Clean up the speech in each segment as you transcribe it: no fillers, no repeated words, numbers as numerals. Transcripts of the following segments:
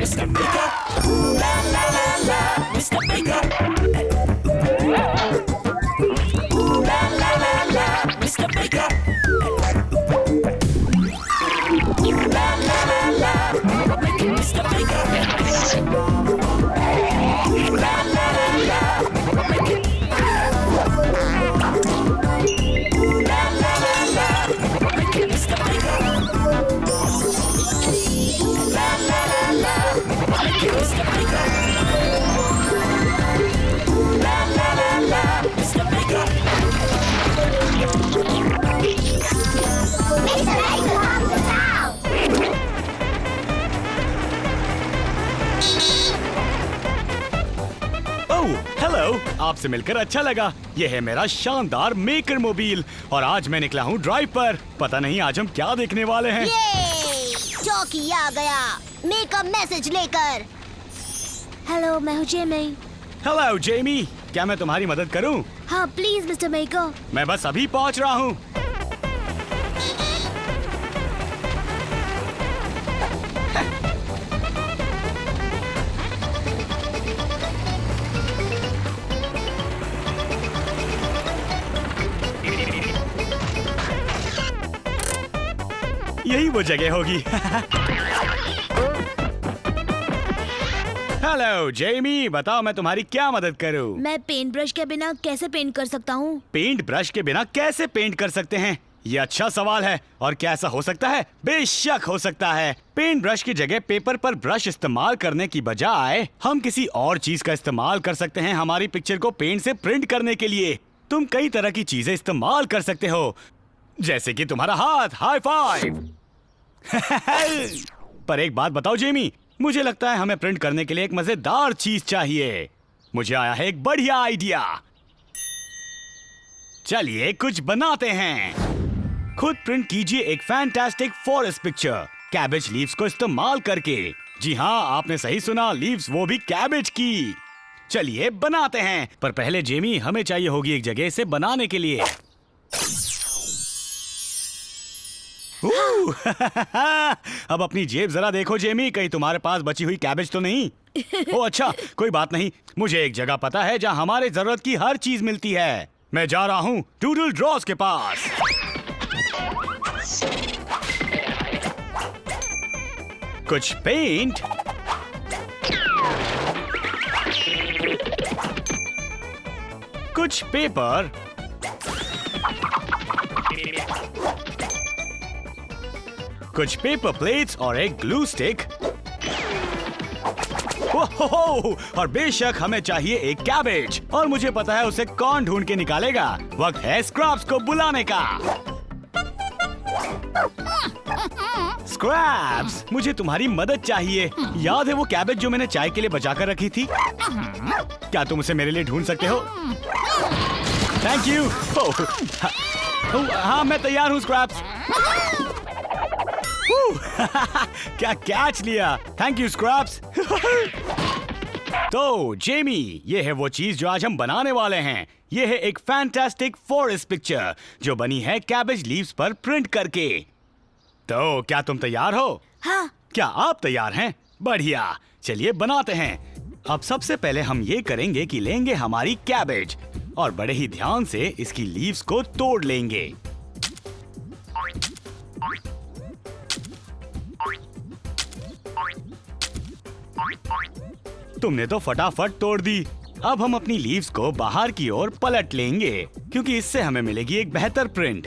Mr. Baker. Ooh la la la la, Mr. Baker. Ooh la la la la, Mr. Baker. Ooh la la la la, Mr. Baker. Ooh la la la la, ooh la la la la, Mr. Baker. La la la la, Mr. Baker. La la la la, Mr. Baker. Mr. Baker of the town. Oh, hello. आपसे मिलकर अच्छा लगा। ये है मेरा शानदार maker mobile और आज मैं निकला हूँ ड्राइव पर। पता नहीं आज हम क्या देखने वाले हैं। चौकी आ गया मेकअप मैसेज लेकर। हेलो, मैं हूँ जेमी। हेलो जेमी, क्या मैं तुम्हारी मदद करूँ? हाँ प्लीज मिस्टर मेकर। मैं बस अभी पहुँच रहा हूँ। यही वो जगह होगी। हेलो जेमी, बताओ मैं तुम्हारी क्या मदद करूं? मैं पेंट ब्रश के बिना कैसे पेंट कर सकता हूँ? पेंट ब्रश के बिना कैसे पेंट कर सकते हैं? ये अच्छा सवाल है। और क्या ऐसा हो सकता है? बेशक हो सकता है। पेंट ब्रश की जगह पेपर पर ब्रश इस्तेमाल करने की बजाय हम किसी और चीज का इस्तेमाल कर सकते हैं हमारी पिक्चर को पेंट से प्रिंट करने के लिए। तुम कई तरह की चीजें इस्तेमाल कर सकते हो, जैसे कि तुम्हारा हाथ। High five. पर एक बात बताओ जेमी, मुझे लगता है हमें प्रिंट करने के लिए एक मजेदार चीज चाहिए। मुझे आया है एक बढ़िया आइडिया। चलिए कुछ बनाते हैं। खुद प्रिंट कीजिए एक fantastic forest picture cabbage leaves को इस्तेमाल करके। जी हाँ, आपने सही सुना, लीव्स वो भी कैबेज की। चलिए बनाते हैं। पर पहले जेमी, हमें चाहिए होगी एक जगह इसे बनाने के लिए। अब अपनी जेब जरा देखो जेमी, कहीं तुम्हारे पास बची हुई कैबेज तो नहीं? ओ अच्छा, कोई बात नहीं। मुझे एक जगह पता है जहाँ हमारे जरूरत की हर चीज मिलती है। मैं जा रहा हूँ डूडल ड्रॉस के पास। कुछ पेंट, कुछ पेपर, कुछ पेपर प्लेट्स और एक ग्लू स्टिक। ओहो, और बेशक हमें चाहिए एक कैबेज। और मुझे पता है उसे कौन ढूंढ के निकालेगा। वक्त है स्क्रैप्स को बुलाने का। स्क्रैप्स, मुझे तुम्हारी मदद चाहिए। याद है वो कैबेज जो मैंने चाय के लिए बचा कर रखी थी? क्या तुम उसे मेरे लिए ढूंढ सकते हो? Thank you. हाँ मैं तैयार हूँ स्क्रैप्स। क्या कैच लिया। Thank you scraps. तो जेमी, ये है वो चीज जो आज हम बनाने वाले हैं। ये है एक फैंटास्टिक फॉरेस्ट पिक्चर जो बनी है कैबेज लीव्स पर प्रिंट करके। तो क्या तुम तैयार हो? हाँ। क्या आप तैयार हैं? बढ़िया, चलिए बनाते हैं। अब सबसे पहले हम ये करेंगे कि लेंगे हमारी कैबेज और बड़े ही ध्यान से इसकी लीव्स को तोड़ लेंगे। तुमने तो फटाफट तोड़ दी। अब हम अपनी लीव्स को बाहर की ओर पलट लेंगे क्योंकि इससे हमें मिलेगी एक बेहतर प्रिंट।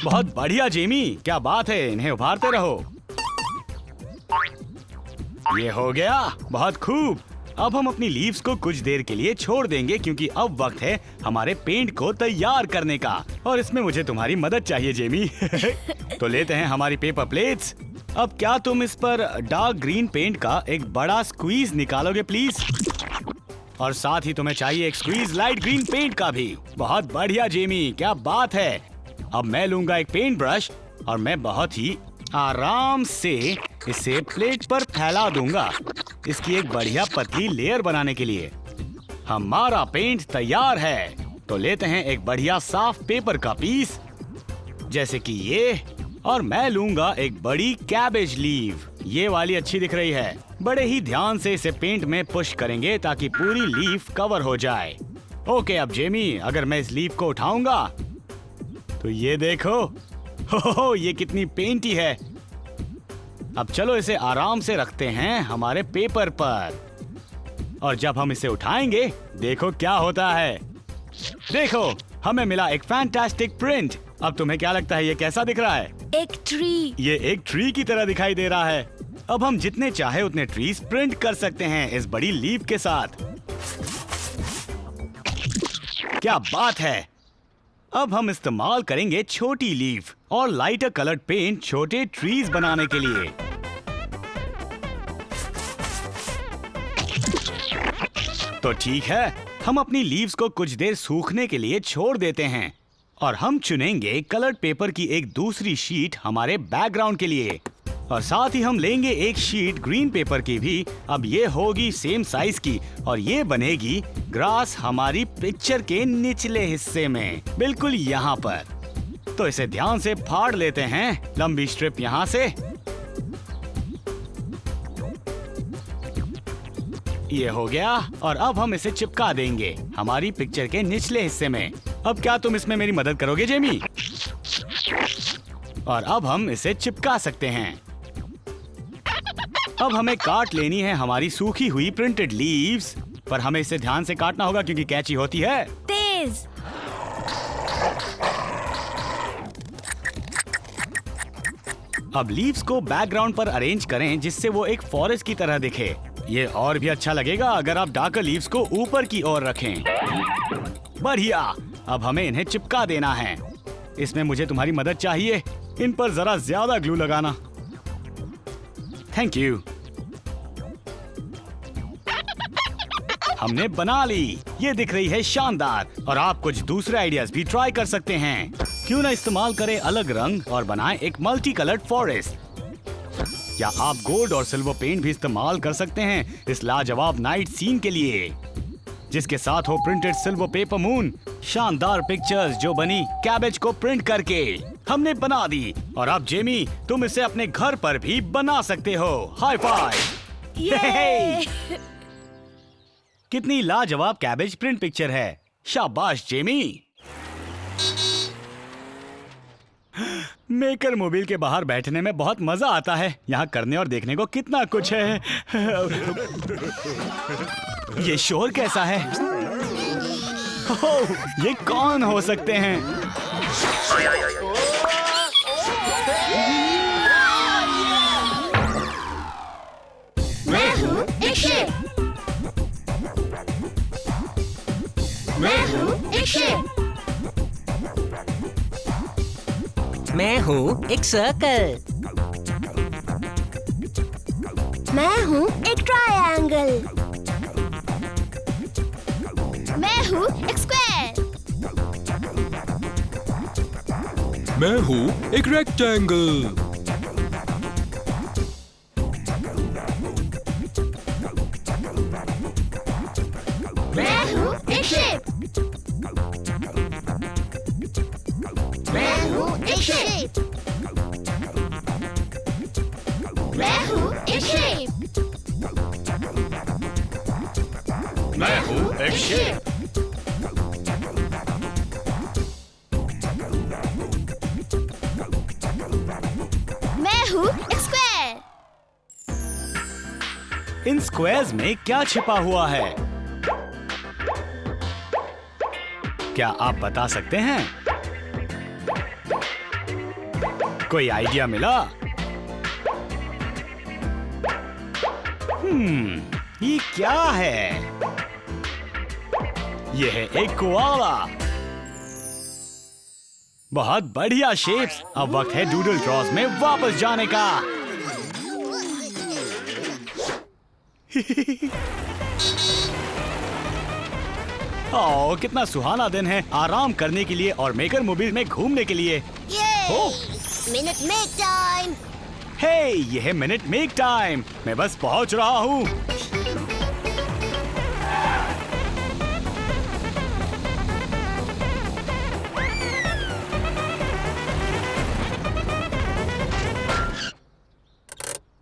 बहुत बढ़िया जेमी, क्या बात है। इन्हें उभारते रहो। ये हो गया, बहुत खूब। अब हम अपनी लीव्स को कुछ देर के लिए छोड़ देंगे क्योंकि अब वक्त है हमारे पेंट को तैयार करने का। और इसमें मुझे तुम्हारी मदद चाहिए जेमी। तो लेते हैं हमारी पेपर प्लेट्स। अब क्या तुम इस पर डार्क ग्रीन पेंट का एक बड़ा स्क्वीज निकालोगे प्लीज? और साथ ही तुम्हें चाहिए एक स्क्वीज लाइट ग्रीन पेंट का भी। बहुत बढ़िया जेमी, क्या बात है। अब मैं लूंगा एक पेंट ब्रश और मैं बहुत ही आराम से इसे प्लेट पर फैला दूंगा इसकी एक बढ़िया पतली लेयर बनाने के लिए। हमारा पेंट तैयार है। तो लेते हैं एक बढ़िया साफ पेपर का पीस जैसे कि ये, और मैं लूंगा एक बड़ी कैबेज लीव। ये वाली अच्छी दिख रही है। बड़े ही ध्यान से इसे पेंट में पुश करेंगे ताकि पूरी लीफ कवर हो जाए। ओके, अब जेमी, अगर मैं इस लीफ को उठाऊंगा तो ये देखो, हो ये कितनी पेंटी है। अब चलो इसे आराम से रखते हैं हमारे पेपर पर, और जब हम इसे उठाएंगे देखो क्या होता है। देखो, हमें मिला एक फैंटास्टिक प्रिंट। अब तुम्हें क्या लगता है ये कैसा दिख रहा है? एक ट्री। ये एक ट्री की तरह दिखाई दे रहा है। अब हम जितने चाहे उतने ट्रीज प्रिंट कर सकते हैं इस बड़ी लीफ के साथ। क्या बात है। अब हम इस्तेमाल करेंगे छोटी लीफ और लाइटर कलर्ड पेंट छोटे ट्रीज बनाने के लिए। तो ठीक है, हम अपनी लीव्स को कुछ देर सूखने के लिए छोड़ देते हैं और हम चुनेंगे कलर्ड पेपर की एक दूसरी शीट हमारे बैकग्राउंड के लिए, और साथ ही हम लेंगे एक शीट ग्रीन पेपर की भी। अब ये होगी सेम साइज की और ये बनेगी ग्रास हमारी पिक्चर के निचले हिस्से में, बिल्कुल यहाँ पर। तो इसे ध्यान से फाड़ लेते हैं, लंबी स्ट्रिप यहाँ से। ये हो गया, और अब हम इसे चिपका देंगे हमारी पिक्चर के निचले हिस्से में। अब क्या तुम इसमें मेरी मदद करोगे जेमी? और अब हम इसे चिपका सकते हैं। अब हमें काट लेनी है हमारी सूखी हुई प्रिंटेड लीव्स, पर हमें इसे ध्यान से काटना होगा क्योंकि कैंची होती है तेज। अब लीव्स को बैकग्राउंड पर अरेंज करें जिससे वो एक फॉरेस्ट की तरह दिखे। ये और भी अच्छा लगेगा अगर आप डार्कर लीव्स को ऊपर की ओर रखें। बढ़िया, अब हमें इन्हें चिपका देना है। इसमें मुझे तुम्हारी मदद चाहिए। इन पर जरा ज्यादा ग्लू लगाना। Thank you. हमने बना ली। ये दिख रही है शानदार, और आप कुछ दूसरे आइडियाज भी ट्राई कर सकते हैं। क्यों ना इस्तेमाल करें अलग रंग और बनाएं एक मल्टी कलर्ड फॉरेस्ट। या आप गोल्ड और सिल्वर पेंट भी इस्तेमाल कर सकते हैं इस लाजवाब नाइट सीन के लिए, जिसके साथ हो प्रिंटेड सिल्वर पेपर मून। शानदार पिक्चर्स जो बनी कैबेज को प्रिंट करके हमने बना दी। और अब जेमी, तुम इसे अपने घर पर भी बना सकते हो। High five. ये। कितनी लाजवाब कैबेज प्रिंट पिक्चर है। शाबाश जेमी। मेकर मोबाइल के बाहर बैठने में बहुत मजा आता है। यहाँ करने और देखने को कितना कुछ है। ये शोर कैसा है? ओह, ये कौन हो सकते हैं? मैं हूँ एक शेर। मैं हूँ एक शेर। मैं हूँ एक सर्कल। मैं हूँ एक ट्रायंगल। मैं हूँ एक स्क्वायर। मैं हूँ एक रेक्टेंगल। मैं हूँ एक शेप। मैं हूँ एक शेप। मैं हूँ एक शेप। मैं हूँ एक शेर। मैं हूँ एक स्क्वायर। इन स्क्वायर्स में क्या छिपा हुआ है? क्या आप बता सकते हैं? कोई आइडिया मिला? ये क्या है? ये है एक कोआला। बहुत बढ़िया शेप्स। अब वक्त है डूडल ड्रॉज में वापस जाने का। ओह, कितना सुहाना दिन है आराम करने के लिए और मेकर मोबाइल में घूमने के लिए। Minute make time. हे, ये है मिनट मेक टाइम। मैं बस पहुंच रहा हूँ।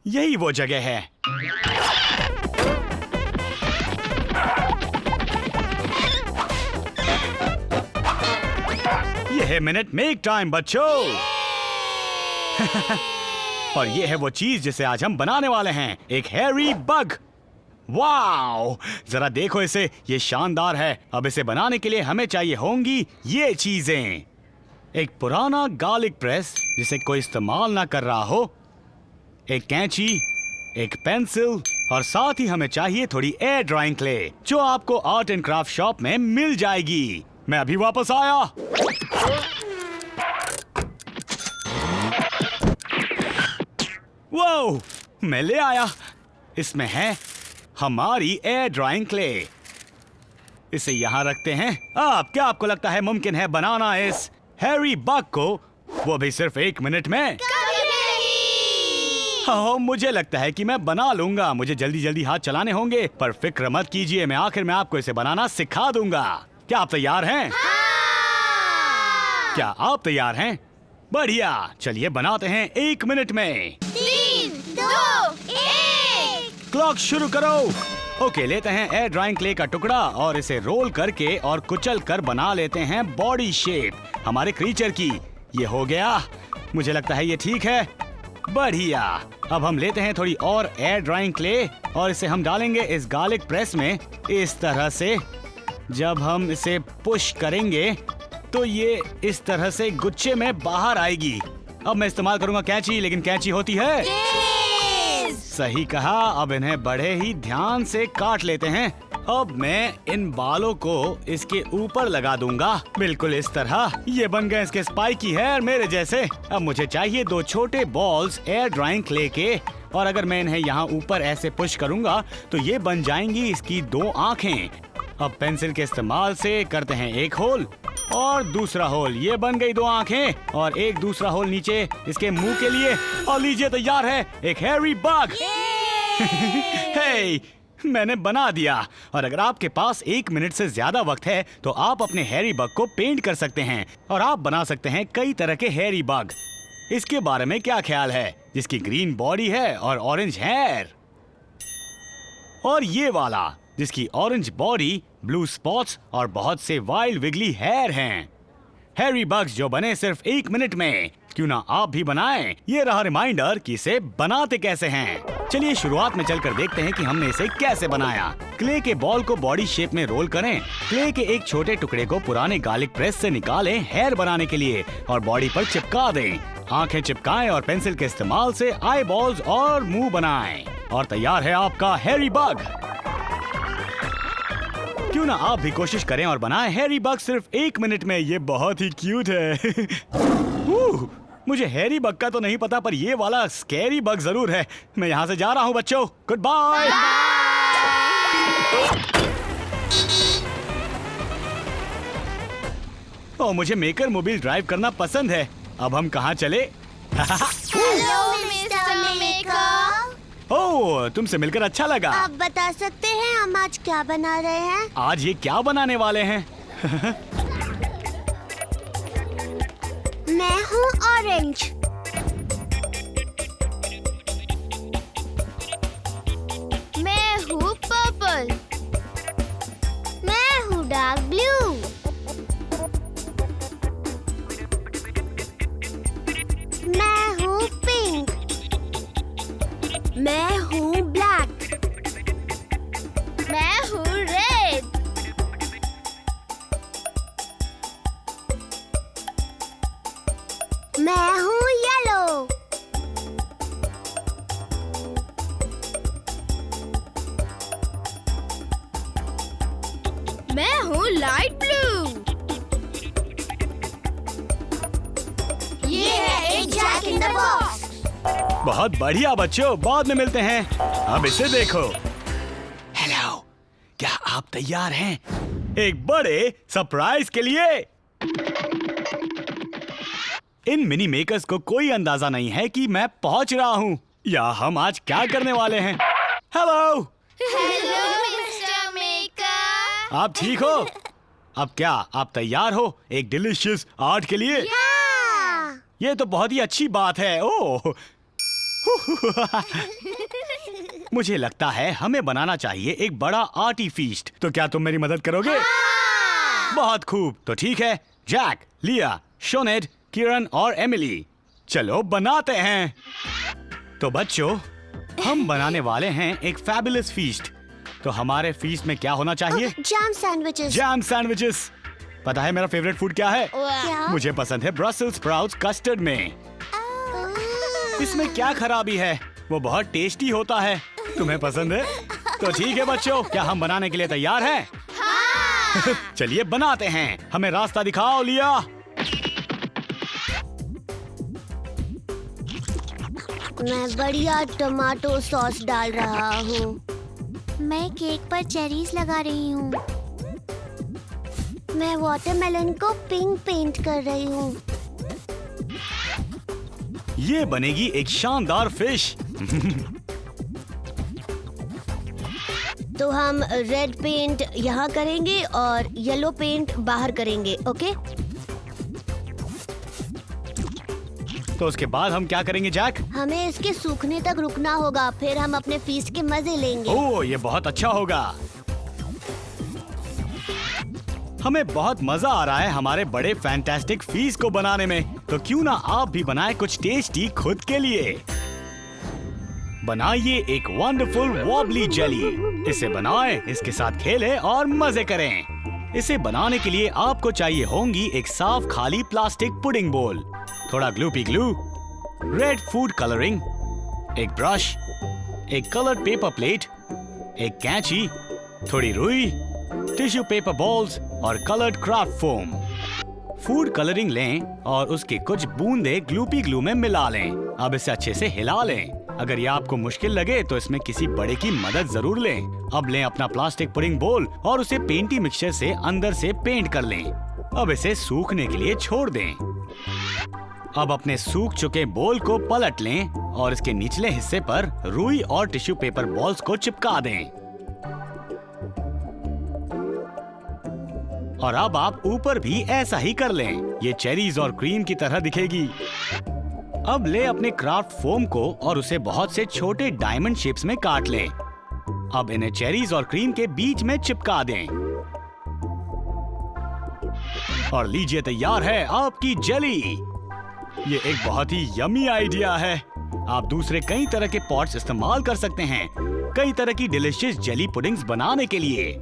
यही वो जगह है। ये है मिनट मेक टाइम बच्चों। और ये है वो चीज जिसे आज हम बनाने वाले हैं, एक हैरी बग। वाओ, जरा देखो इसे, ये शानदार है। अब इसे बनाने के लिए हमें चाहिए होंगी ये चीजें। एक पुराना गार्लिक प्रेस जिसे कोई इस्तेमाल ना कर रहा हो, एक कैंची, एक पेंसिल और साथ ही हमें चाहिए थोड़ी एयर ड्राइंग क्ले जो आपको आर्ट एंड क्राफ्ट शॉप में मिल जाएगी। मैं अभी वापस आया। वो मैं ले आया। इसमें है हमारी एयर ड्राइंग क्ले। इसे यहाँ रखते हैं। अब क्या आपको लगता है मुमकिन है बनाना इस हैरी बग को, वो भी सिर्फ 1 मिनट में? हाँ, मुझे लगता है कि मैं बना लूंगा। मुझे जल्दी जल्दी हाथ चलाने होंगे, पर फिक्र मत कीजिए, मैं आखिर में आपको इसे बनाना सिखा दूंगा। क्या आप तैयार हैं? क्या आप तैयार हैं? बढ़िया, चलिए बनाते हैं 1 मिनट में। 3, 2, 1। क्लॉक शुरू करो। ओके, लेते हैं एयर ड्राइंग क्ले का टुकड़ा और इसे रोल करके और कुचल कर बना लेते हैं बॉडी शेप हमारे क्रीचर की। ये हो गया, मुझे लगता है ये ठीक है। बढ़िया, अब हम लेते हैं थोड़ी और एयर ड्राइंग क्ले और इसे हम डालेंगे इस गार्लिक प्रेस में इस तरह से। जब हम इसे पुश करेंगे तो ये इस तरह से गुच्छे में बाहर आएगी। अब मैं इस्तेमाल करूंगा कैंची, लेकिन कैंची होती है। सही कहा। अब इन्हें बड़े ही ध्यान से काट लेते हैं। अब मैं इन बालों को इसके ऊपर लगा दूंगा, बिल्कुल इस तरह। ये बन गए इसके स्पाइकी हेयर मेरे जैसे। अब मुझे चाहिए 2 छोटे बॉल्स एयर ड्राइंग क्ले के, और अगर मैं इन्हें यहाँ ऊपर ऐसे पुश करूंगा तो ये बन जाएंगी इसकी 2 आँखें। अब पेंसिल के इस्तेमाल से करते हैं एक होल और दूसरा होल। ये बन गई 2 आँखें और एक दूसरा होल नीचे इसके मुंह के लिए। और लीजिए, तैयार है एक हैरी बग। हे, मैंने बना दिया। और अगर आपके पास 1 मिनट से ज्यादा वक्त है तो आप अपने हैरी बग को पेंट कर सकते हैं और आप बना सकते हैं कई तरह के हैरी बग। इसके बारे में क्या ख्याल है, जिसकी ग्रीन बॉडी है और ऑरेंज हेयर, और ये वाला जिसकी ऑरेंज बॉडी, ब्लू स्पॉट्स और बहुत से वाइल्ड विगली हेयर हैं। हैरी बग्स जो बने सिर्फ 1 मिनट में। क्यों ना आप भी बनाएं? ये रहा रिमाइंडर कि इसे बनाते कैसे हैं। चलिए शुरुआत में चलकर देखते हैं कि हमने इसे कैसे बनाया। क्ले के बॉल को बॉडी शेप में रोल करें। क्ले के एक छोटे टुकड़े को पुराने गार्लिक प्रेस से निकालें हेयर बनाने के लिए और बॉडी पर चिपका दें। आंखें चिपकाएं और पेंसिल के इस्तेमाल से आई बॉल्स और मुंह बनाएं। और तैयार है आपका हैरी बग। क्यों ना आप भी कोशिश करें और बनाएं हैरी बग सिर्फ 1 मिनट में। ये बहुत ही क्यूट है। मुझे हैरी बग का तो नहीं पता, पर ये वाला स्कैरी बग जरूर है। मैं यहाँ से जा रहा हूँ बच्चों, गुड बाय। ओ, मुझे मेकर मोबाइल ड्राइव करना पसंद है। अब हम कहाँ चले? Hello mister maker. ओह, तुमसे मिलकर अच्छा लगा। आप बता सकते हैं हम आज क्या बना रहे हैं? आज ये क्या बनाने वाले हैं? मैं हूँ ऑरेंज। मैं हूँ पर्पल। मैं हूँ डार्क ब्लू। मैं हूँ पिंक। मैं हूँ ब्लैक। मैं हूँ रेड। मैं हूँ येलो। मैं हूँ लाइट ब्लू। ये है एक जैक इन द बॉक्स। बहुत बढ़िया बच्चों, बाद में मिलते हैं। अब इसे देखो। हेलो, क्या आप तैयार हैं एक बड़े सरप्राइज के लिए? इन मिनी मेकर्स को कोई अंदाजा नहीं है कि मैं पहुंच रहा हूं या हम आज क्या करने वाले हैं। Hello, hello mister maker. आप ठीक हो? अब क्या आप तैयार हो एक डिलीशियस आर्ट के लिए? ये तो बहुत ही अच्छी बात है। ओह, मुझे लगता है हमें बनाना चाहिए एक बड़ा आर्टी फीस्ट। तो क्या तुम मेरी मदद करोगे? बहुत खूब। तो ठीक है, जैक, लिया, शोनेड, किरण और एमिली, चलो बनाते हैं। तो बच्चों, हम बनाने वाले हैं एक फैबुलस फीस्ट। तो हमारे फीस्ट में क्या होना चाहिए? Jam sandwiches. Jam sandwiches. पता है मेरा फेवरेट फूड क्या है? क्या? मुझे पसंद है ब्रसेल्स स्प्राउट्स कस्टर्ड में। इसमें क्या खराबी है? वो बहुत टेस्टी होता है। तुम्हें पसंद है? तो ठीक है बच्चों, क्या हम बनाने के लिए तैयार हैं? हाँ। चलिए बनाते हैं। हमें रास्ता दिखाओ, लिया। मैं बढ़िया टमाटो सॉस डाल रहा हूँ। मैं केक पर चेरीज लगा रही हूँ। मैं वाटरमेलन को पिंक पेंट कर रही हूँ। ये बनेगी एक शानदार फिश। तो हम रेड पेंट यहाँ करेंगे और येलो पेंट बाहर करेंगे, ओके? तो उसके बाद हम क्या करेंगे जैक? हमें इसके सूखने तक रुकना होगा, फिर हम अपने फीस्ट के मजे लेंगे। ओह, ये बहुत अच्छा होगा। हमें बहुत मजा आ रहा है हमारे बड़े फैंटास्टिक फीस्ट को बनाने में। तो क्यों ना आप भी बनाएं कुछ टेस्टी खुद के लिए। बनाइए एक वंडरफुल वॉबली जेली। इसे बनाएं, इसके साथ खेलें और मजे करें। इसे बनाने के लिए आपको चाहिए होंगी एक साफ खाली प्लास्टिक पुडिंग बोल, थोड़ा ग्लूपी ग्लू, रेड फूड कलरिंग, एक ब्रश, एक कलर्ड पेपर प्लेट, एक कैंची, थोड़ी रुई, टिश्यू पेपर बॉल्स और coloured craft foam. Food colouring लें और उसके कुछ बूंदे ग्लूपी ग्लू में मिला लें। अब इसे अच्छे से हिला लें। अगर ये आपको मुश्किल लगे तो इसमें किसी बड़े की मदद जरूर लें। अब लें अपना प्लास्टिक पुडिंग बोल और उसे पेंटी मिक्सचर से अंदर से पेंट कर लें। अब इसे सूखने के लिए छोड़ दें। अब अपने सूख चुके बोल को पलट लें और इसके निचले हिस्से पर रुई और टिश्यू पेपर बॉल्स को चिपका दें। और अब आप ऊपर भी ऐसा ही कर लें। ये चेरीज और क्रीम की तरह दिखेगी। अब ले अपने क्राफ्ट फोम को और उसे बहुत से छोटे डायमंड शेप्स में काट लें। अब इन्हें चेरीज और क्रीम के बीच में चिपका दें। और लीजिए, तैयार है आपकी जेली। ये एक बहुत ही यमी आइडिया है। आप दूसरे कई तरह के पॉट्स इस्तेमाल कर सकते हैं कई तरह की डिलीशियस जेली पुडिंग्स बनाने के लिए।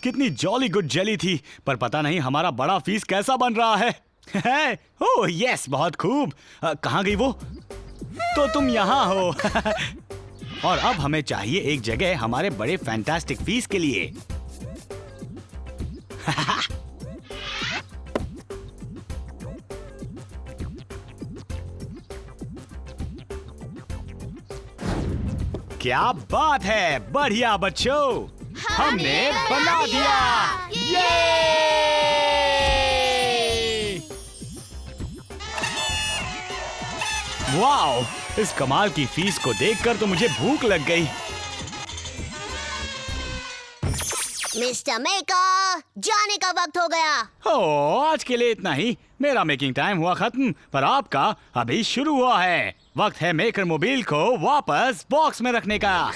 कितनी जॉली गुड जेली थी। पर पता नहीं हमारा बड़ा फीस्ट कैसा बन रहा है। ओह यस, बहुत खूब। कहाँ गई वो? तो तुम यहाँ हो। और अब हमें चाहिए एक जगह हमारे बड़े फैंटास्टिक फीस्ट के लिए। क्या बात है, बढ़िया बच्चों, हमने बना दिया। ये! वाओ, इस कमाल की फीस को देखकर तो मुझे भूख लग गई। मिस्टर मेकर, जाने का वक्त हो गया। ओह, आज के लिए इतना ही। मेरा मेकिंग टाइम हुआ खत्म, पर आपका अभी शुरू हुआ है। वक्त है मेकर मोबाइल को वापस बॉक्स में रखने का।